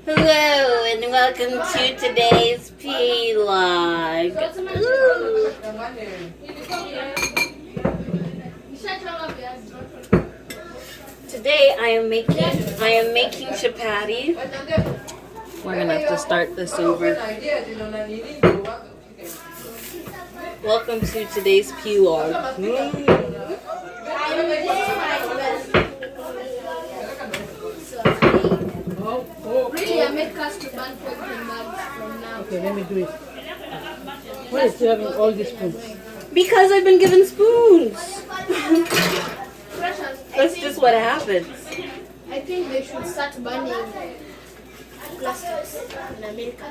Hello and welcome to today's p+log. Today I am making chapati. We're gonna have to start this over. Welcome to today's p+log. Really, I make custard bun for from now. Okay, let me do it. Why is you having all these spoons? Because I've been given spoons. Precious, That's just what happens. I think they should start banning plastics in America.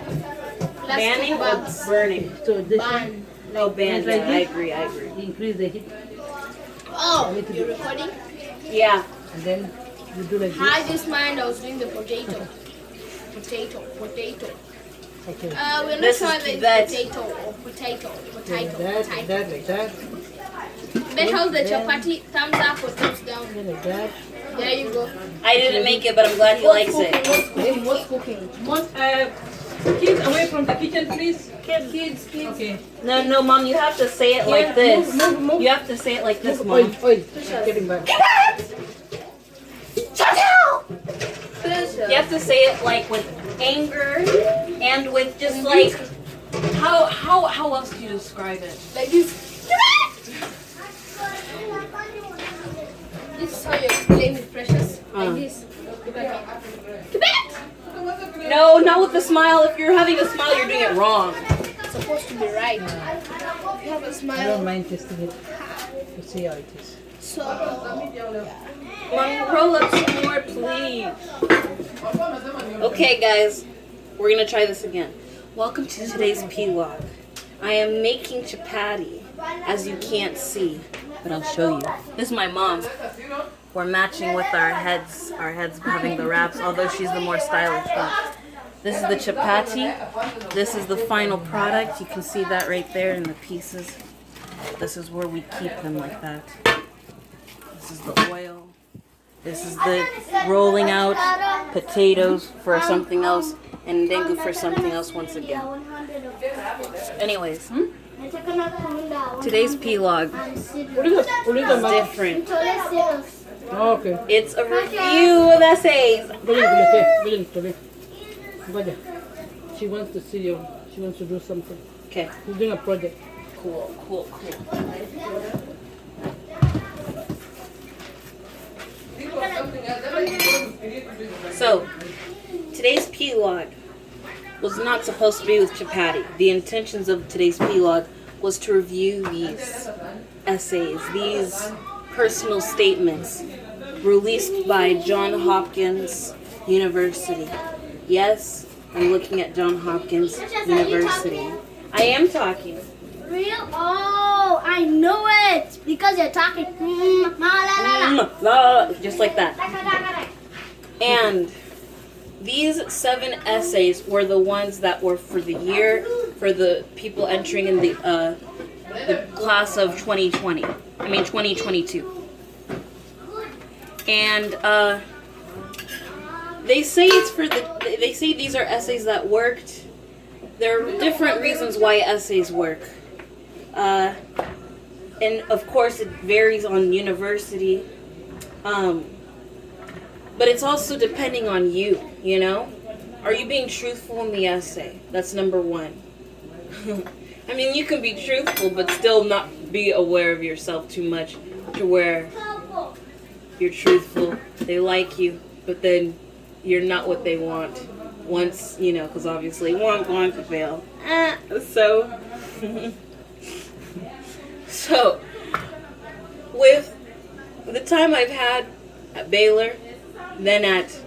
Banning or bags. burning? So this Ban. No, ban. Like Yeah, this? I agree. increase the heat, Oh, you're recording? Yeah. and then you do like I this. just mind I was doing the potato. Potato. Okay. We're not This sure is if it's that. potato or potato. Like that, like that, like that. Bet how the chapati thumbs up or thumbs down. Then like that. There you go. I didn't make it, but I'm glad he likes it. What's cooking? Kids away from the kitchen, please. Kids. Okay. No, Mom, you have to say it like this. You have to say it like this, Oil, Mom. oil. Getting back. You have to say it like with anger and with just like How else do you describe it? Like this. This is how you explain it, Precious. Like this. Look at me. no, not with the smile. If you're having a smile, you're doing it wrong. It's supposed to be right. You have a I don't smile. mind testing it to see how it is. So, Mom, roll up some more, please. Okay, guys, we're gonna try this again. Welcome to today's p+log. I am making chapati, as you can't see, but I'll show you. This is my mom. We're matching with our heads having the wraps, although she's the more stylish one. This is the chapati. This is the final product. You can see that right there in the pieces. This is where we keep them like that. This is the oil. This is the rolling out potatoes for something else and dengu for something else once again. Anyways, today's p+log is different. Okay. It's a review of essays. She wants to see you. She wants to do something. Okay, She's doing a project. cool. So, today's p+log was not supposed to be with chapati. The intentions of today's p+log was to review these essays, these personal statements released by Johns Hopkins University. Yes, I'm looking at Johns Hopkins University. I am talking. real? Oh, I know it. Because you're talking. Just like that. And these 7 essays were the ones that were for the year, for the people entering in the class of 2022. And they say they say these are essays that worked. There are different reasons why essays work. And of course it varies on university. But it's also depending on you, you know? Are you being truthful in the essay? That's number 1. I mean, you can be truthful, but still not be aware of yourself too much to where you're truthful. They like you, but then you're not what they want. Once, you know, because obviously one going to fail. So, with the time I've had at Baylor, then at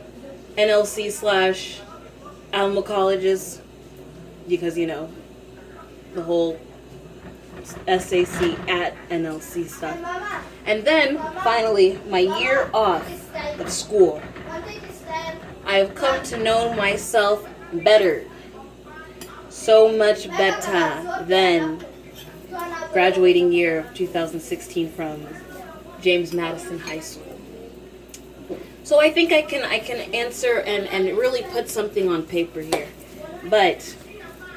NLC/Alma colleges, because, you know, the whole SAC at NLC stuff. And then, finally, my year off of school, I have come to know myself better. So much better than graduating year of 2016 from James Madison High School. So I think I can answer and really put something on paper here. But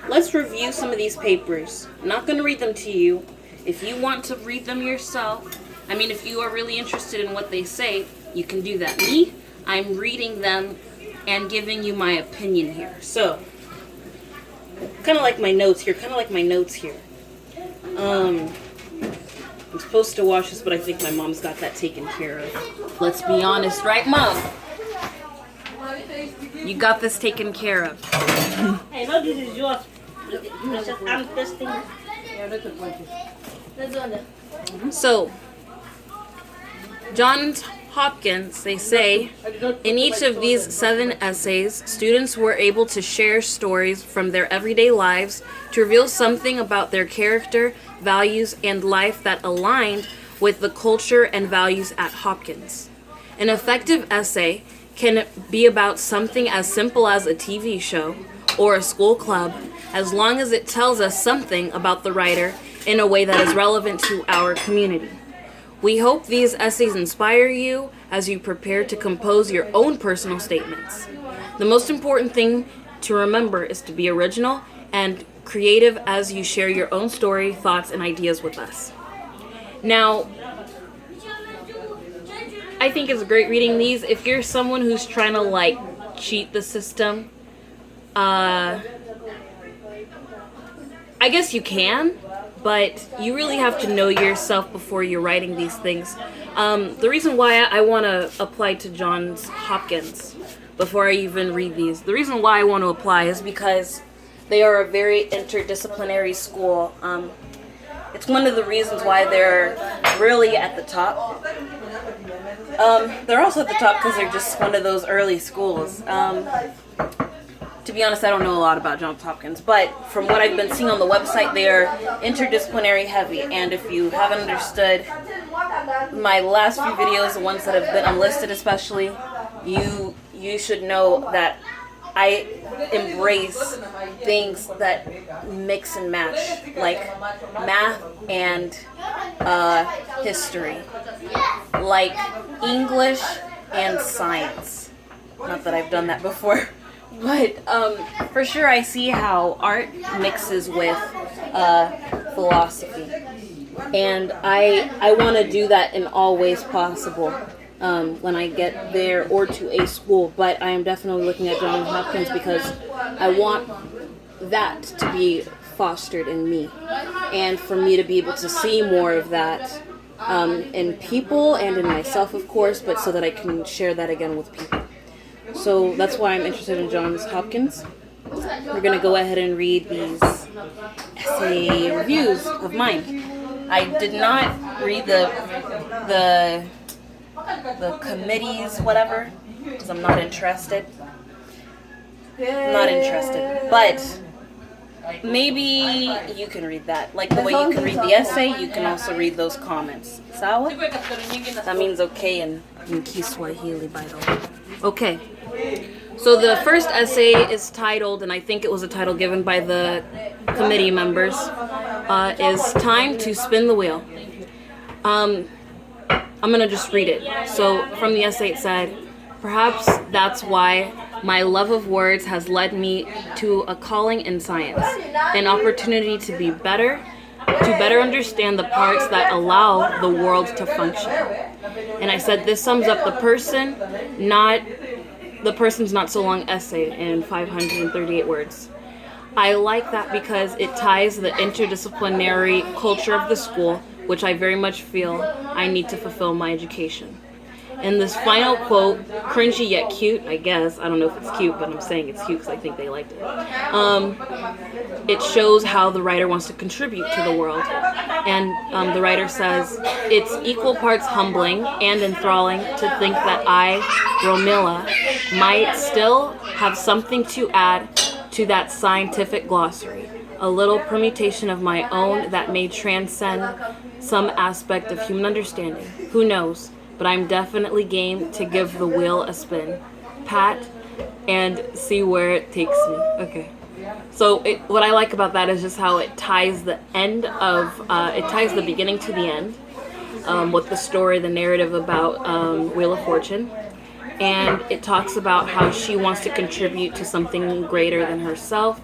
let's review some of these papers. I'm not going to read them to you. If you want to read them yourself, if you are really interested in what they say, you can do that. Me, I'm reading them and giving you my opinion here. So, kind of like my notes here. I'm supposed to wash this, but I think my mom's got that taken care of. Let's be honest, right, Mom? You got this taken care of. I know this is yours. I'm testing. So, Johns Hopkins, they say, in each of these 7 essays, students were able to share stories from their everyday lives to reveal something about their character, values, and life that aligned with the culture and values at Hopkins. An effective essay can be about something as simple as a TV show or a school club, as long as it tells us something about the writer in a way that is relevant to our community. We hope these essays inspire you as you prepare to compose your own personal statements. The most important thing to remember is to be original and creative as you share your own story, thoughts, and ideas with us. Now, I think it's great reading these. If you're someone who's trying to cheat the system, I guess you can. But you really have to know yourself before you're writing these things. The reason why I want to apply to Johns Hopkins before I even read these, the reason why I want to apply is because they are a very interdisciplinary school. It's one of the reasons why they're really at the top. They're also at the top because they're just one of those early schools. To be honest, I don't know a lot about Johns Hopkins, but from what I've been seeing on the website, they are interdisciplinary heavy. And if you haven't understood my last few videos, the ones that have been unlisted especially, you should know that I embrace things that mix and match, like math and history, like English and science. Not that I've done that before. But for sure I see how art mixes with philosophy. And I want to do that in all ways possible when I get there or to a school. But I am definitely looking at Johns Hopkins because I want that to be fostered in me. And for me to be able to see more of that in people and in myself, of course, but so that I can share that again with people. So that's why I'm interested in Johns Hopkins. We're going to go ahead and read these essay reviews of mine. I did not read the committees, whatever, because I'm not interested. But maybe you can read that. Like the way you can read the essay, you can also read those comments. Sawa? That means okay in Kiswahili, by the way. Okay. So the first essay is titled, and I think it was a title given by the committee members, is Time to Spin the Wheel. I'm going to just read it. So from the essay it said, perhaps that's why my love of words has led me to a calling in science, an opportunity to better understand the parts that allow the world to function. And I said this sums up the person's not so long essay in 538 words. I like that because it ties the interdisciplinary culture of the school, which I very much feel I need to fulfill my education. And this final quote, cringy yet cute, I guess. I don't know if it's cute, but I'm saying it's cute because I think they liked it. It shows how the writer wants to contribute to the world. And the writer says, it's equal parts humbling and enthralling to think that I, Romilla, might still have something to add to that scientific glossary. A little permutation of my own that may transcend some aspect of human understanding. Who knows? But I'm definitely game to give the wheel a spin, pat, and see where it takes me. Okay. So what I like about that is just how it ties the ties the beginning to the end, with the story, the narrative about Wheel of Fortune. and it talks about how she wants to contribute to something greater than herself,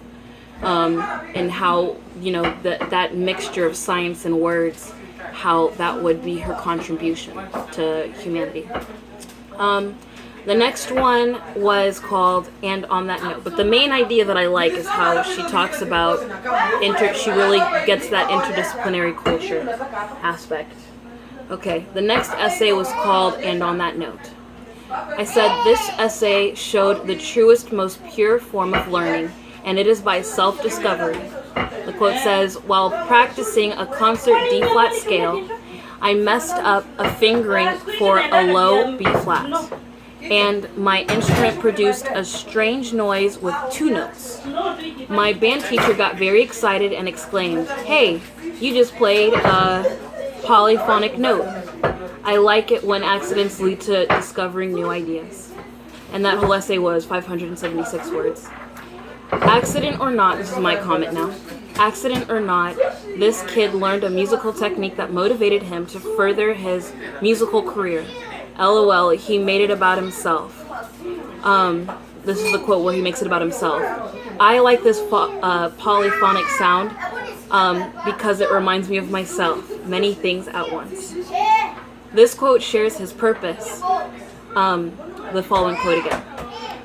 and how, you know, that mixture of science and words, how that would be her contribution to humanity. The next one was called "And on That Note," but the main idea that I like is how she talks about she really gets that interdisciplinary culture aspect. Okay, the next essay was called "And on That Note." I said this essay showed the truest, most pure form of learning, and it is by self-discovery. The quote says, "While practicing a concert D-flat scale, I messed up a fingering for a low B-flat, and my instrument produced a strange noise with 2 notes. My band teacher got very excited and exclaimed, 'Hey, you just played a polyphonic note. I like it when accidents lead to discovering new ideas.'" And that whole essay was 576 words. Accident or not, this is my comment now. Accident or not, this kid learned a musical technique that motivated him to further his musical career. LOL, he made it about himself. This is the quote where he makes it about himself. I like this polyphonic sound because it reminds me of myself, many things at once. This quote shares his purpose. The following quote again.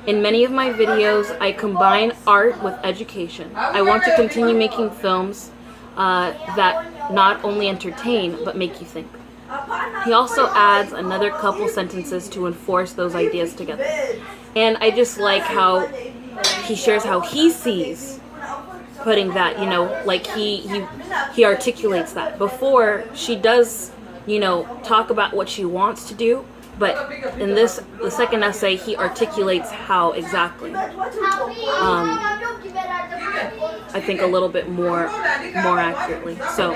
In many of my videos, I combine art with education. I want to continue making films that not only entertain, but make you think. He also adds another couple sentences to enforce those ideas together. And I just like how he shares how he sees putting that, you know, like he articulates that. Before, she does, you know, talk about what she wants to do, but in the second essay, he articulates how exactly. I think a little bit more accurately. So,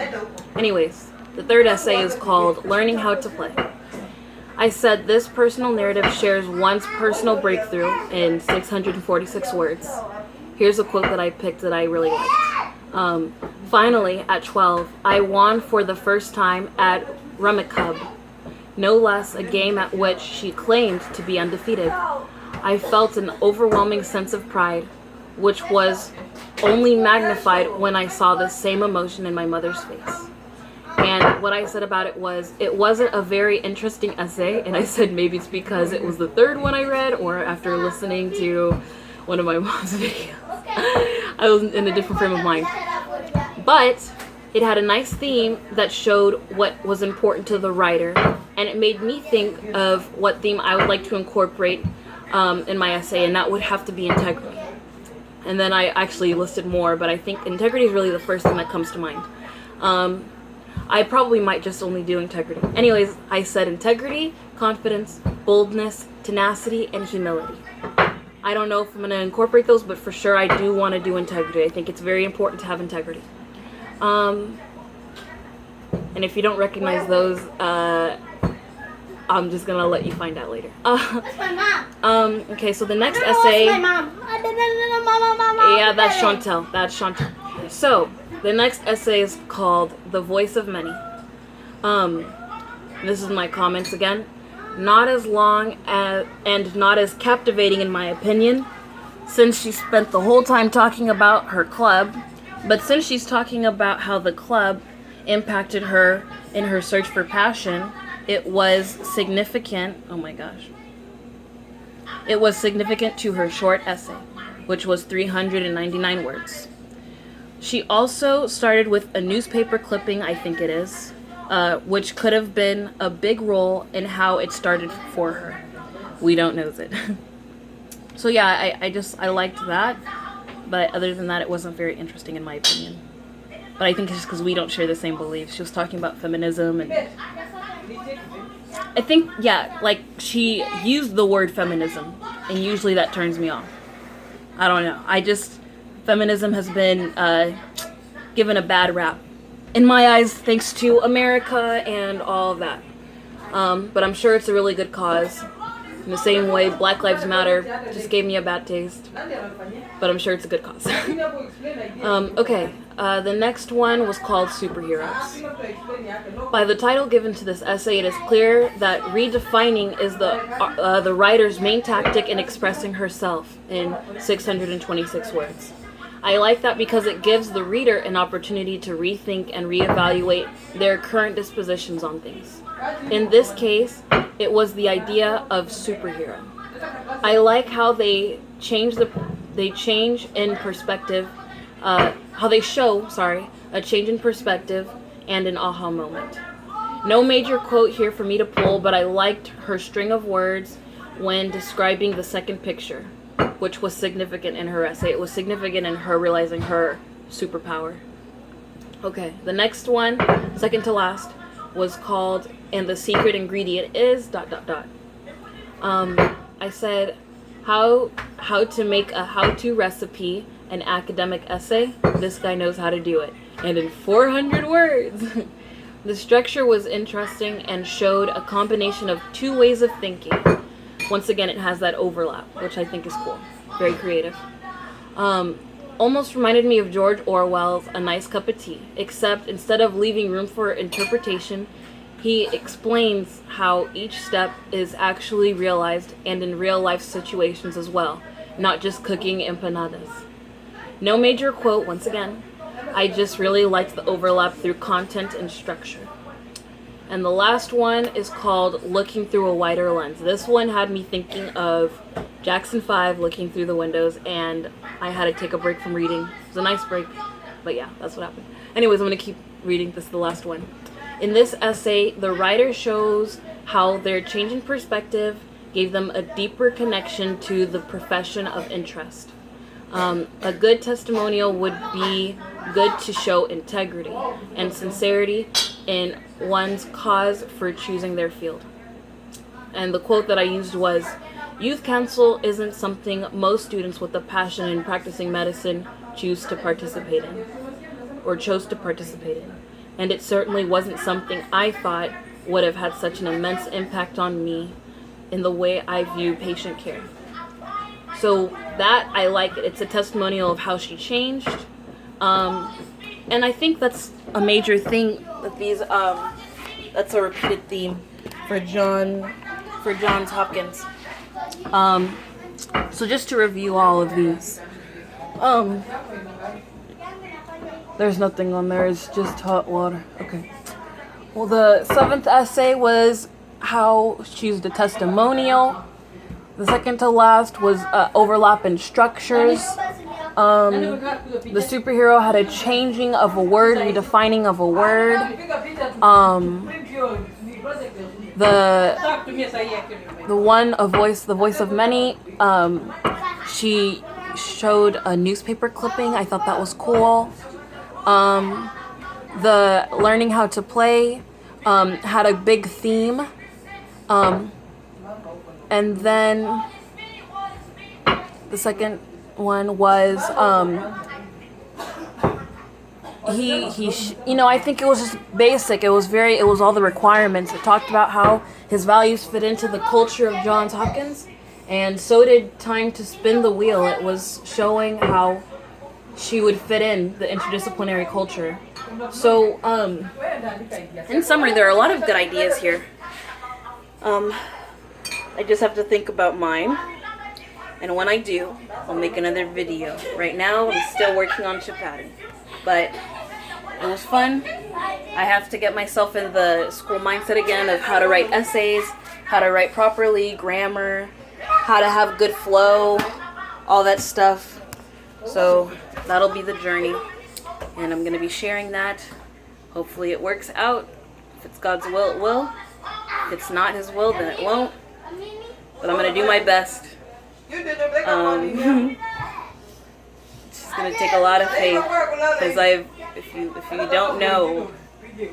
anyways, the third essay is called "Learning How to Play." I said this personal narrative shares one's personal breakthrough in 646 words. Here's a quote that I picked that I really liked. Finally, at 12, I won for the first time at Rummikub, no less a game at which she claimed to be undefeated. I felt an overwhelming sense of pride, which was only magnified when I saw the same emotion in my mother's face. And what I said about it wasn't a very interesting essay, and I said maybe it's because it was the third one I read, or after listening to one of my mom's videos. I was in a different frame of mind. But it had a nice theme that showed what was important to the writer, and it made me think of what theme I would like to incorporate in my essay, and that would have to be integrity. And then I actually listed more, but I think integrity is really the first thing that comes to mind. I probably might just only do integrity. Anyways, I said integrity, confidence, boldness, tenacity, and humility. I don't know if I'm going to incorporate those, but for sure I do want to do integrity. I think it's very important to have integrity. And if you don't recognize those, I'm just going to let you find out later. That's my mom. Okay, so the next essay... That's my mom. Yeah, that's Chantel. That's Chantel. So, the next essay is called "The Voice of Many." This is my comments again. Not as long as, and not as captivating in my opinion, since she spent the whole time talking about her club, but since she's talking about how the club impacted her in her search for passion, it was significant. Oh my gosh. It was significant to her short essay, which was 399 words. She also started with a newspaper clipping, I think it is, which could have been a big role in how it started for her. We don't know it. So yeah, I liked that, but other than that, it wasn't very interesting in my opinion. But I think it's just because we don't share the same beliefs. She was talking about feminism, and I think, yeah, like she used the word feminism, and usually that turns me off. I don't know. Feminism has been given a bad rap in my eyes, thanks to America and all of that. But I'm sure it's a really good cause. In the same way, Black Lives Matter just gave me a bad taste, but I'm sure it's a good cause. Okay, the next one was called Superheroes. By the title given to this essay, it is clear that redefining is the writer's main tactic in expressing herself in 626 words. I like that because it gives the reader an opportunity to rethink and reevaluate their current dispositions on things. In this case, it was the idea of superhero. I like how they change in perspective, how they show, a change in perspective and an aha moment. No major quote here for me to pull, but I liked her string of words when describing the second picture, which was significant in her essay. It was significant in her realizing her superpower. Okay, the next one, second to last, was called "And the Secret Ingredient is ... I said how to make a how-to recipe, an academic essay. This guy knows how to do it, and in 400 words. The structure was interesting and showed a combination of two ways of thinking. Once again, it has that overlap, which I think is cool. Very creative. Almost reminded me of George Orwell's A Nice Cup of Tea, except instead of leaving room for interpretation, he explains how each step is actually realized and in real life situations as well, not just cooking empanadas. No major quote, once again. I just really liked the overlap through content and structure. And the last one is called Looking Through a Wider Lens. This one had me thinking of Jackson 5, looking through the windows, and I had to take a break from reading. It was a nice break, but yeah, that's what happened. Anyways, I'm going to keep reading. This is the last one. In this essay, the writer shows how their change in perspective gave them a deeper connection to the profession of interest. A good testimonial would be good to show integrity and sincerity in one's cause for choosing their field. And the quote that I used was, "Youth council isn't something most students with a passion in practicing medicine chose to participate in. And it certainly wasn't something I thought would have had such an immense impact on me in the way I view patient care." So that, I like it. It's a testimonial of how she changed. And I think that's a major thing that these, that's a repeated theme for Johns Hopkins. So just to review all of these, there's nothing on there, it's just hot water. Okay. Well, the 7th essay was how she used a testimonial. The second to last was overlap in structures. The superhero had a changing of a word, redefining of a word. The voice of many. She showed a newspaper clipping. I thought that was cool. The learning how to play had a big theme. And then the second one was I think it was just basic. It was all the requirements. It talked about how his values fit into the culture of Johns Hopkins, and so did Time to Spin the Wheel. It was showing how she would fit in the interdisciplinary culture. So in summary, there are a lot of good ideas here. I just have to think about mine, and when I do, I'll make another video. Right now, I'm still working on chapati, but it was fun. I have to get myself in the school mindset again of how to write essays, how to write properly, grammar, how to have good flow, all that stuff. So that'll be the journey, and I'm going to be sharing that. Hopefully it works out. If it's God's will, it will. If it's not His will, then it won't. But I'm going to do my best. It's just going to take a lot of faith, because if you don't know,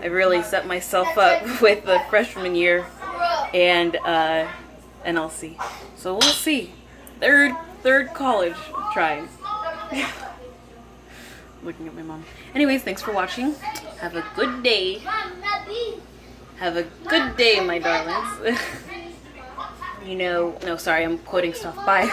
I really set myself up with the freshman year, and I'll see. So we'll see. Third college trying. Looking at my mom. Anyways, thanks for watching. Have a good day. Have a good day, my darlings. no, sorry, I'm quoting stuff. Bye.